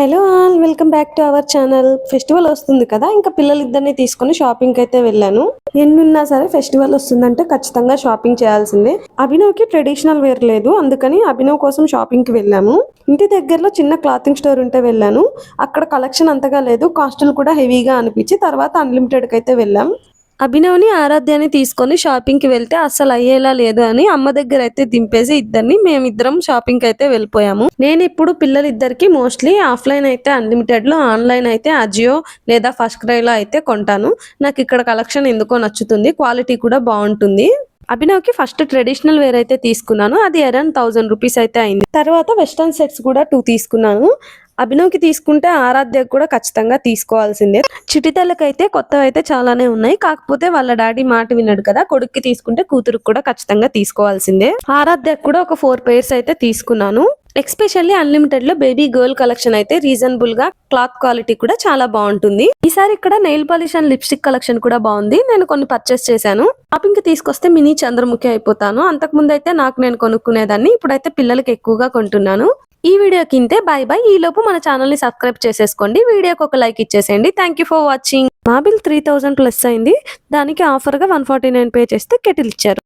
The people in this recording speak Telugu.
Hello all welcome back to our channel. Festival వస్తుంది కదా, ఇంకా పిల్లలిద్దరిని తీసుకొని షాపింగ్ అయితే వెళ్ళాను. ఎన్నున్నా సరే ఫెస్టివల్ వస్తుందంటే ఖచ్చితంగా షాపింగ్ చేయాల్సిందే. అభినవ్కి ట్రెడిషనల్ వేర్ లేదు, అందుకని అభినవ్ కోసం షాపింగ్ కి వెళ్ళాము. ఇంటి దగ్గరలో చిన్న క్లాతింగ్ స్టోర్ ఉంటే వెళ్ళాను. అక్కడ కలెక్షన్ అంతగా లేదు, కాస్టులు కూడా హెవీగా అనిపించి తర్వాత అన్లిమిటెడ్ కి అయితే వెళ్ళాం. అభినవ్ని ఆరాధ్యాన్ని తీసుకొని షాపింగ్ కి వెళ్తే అస్సలు అయ్యేలా లేదు అని అమ్మ దగ్గర అయితే దింపేసి మేమిద్దరం షాపింగ్ కి అయితే వెళ్ళిపోయాము. నేను ఇప్పుడు పిల్లలిద్దరికి మోస్ట్లీ ఆఫ్లైన్ అయితే అన్లిమిటెడ్ లో, ఆన్లైన్ అయితే అజియో లేదా ఫస్ట్ క్రై లో అయితే కొంటాను. నాకు ఇక్కడ కలెక్షన్ ఎందుకో నచ్చుతుంది, క్వాలిటీ కూడా బాగుంటుంది. అభినవ్కి ఫస్ట్ ట్రెడిషనల్ వేర్ అయితే తీసుకున్నాను, అది అరౌండ్ 1000 రూపీస్ అయితే అయింది. తర్వాత వెస్టర్న్ సెట్స్ కూడా 2 తీసుకున్నాను. అభినవ్కి తీసుకుంటే ఆరాధ్యకు కూడా ఖచ్చితంగా తీసుకోవాల్సిందే. చిటితలకైతే కొత్తవి అయితే చాలానే ఉన్నాయి, కాకపోతే వాళ్ళ డాడీ మాట విన్నాడు కదా, కొడుక్కి తీసుకుంటే కూతురుకు కూడా ఖచ్చితంగా తీసుకోవాల్సిందే. ఆరాధ్యకు కూడా ఒక 4 పేర్స్ అయితే తీసుకున్నాను. ఎక్స్పెషల్లీ అన్లిమిటెడ్ లో బేబీ గర్ల్ కలెక్షన్ అయితే రీజనబుల్ గా, క్లాత్ క్వాలిటీ కూడా చాలా బాగుంటుంది. ఈసారి ఇక్కడ nail polish and lipstick collection కూడా బాగుంది, నేను కొన్ని పర్చేస్ చేశాను. షాపింగ్ కి తీసుకొస్తే మినీ చంద్రముఖి అయిపోతాను. అంతకు ముందు అయితే నాకు నేను కొనుక్కునేదాన్ని, ఇప్పుడైతే పిల్లలకి ఎక్కువగా కొంటున్నాను. ఈ వీడియోకి ఇంతే, బై బై. ఈ లోపు మన ఛానల్ ని సబ్స్క్రైబ్ చేసేసుకోండి, వీడియోకి ఒక లైక్ ఇచ్చేసేయండి. Thank you for watching. మా బిల్ 3000 ప్లస్ అయింది, దానికి ఆఫర్ గా 149 పే చేస్తే కెటిల్ ఇచ్చారు.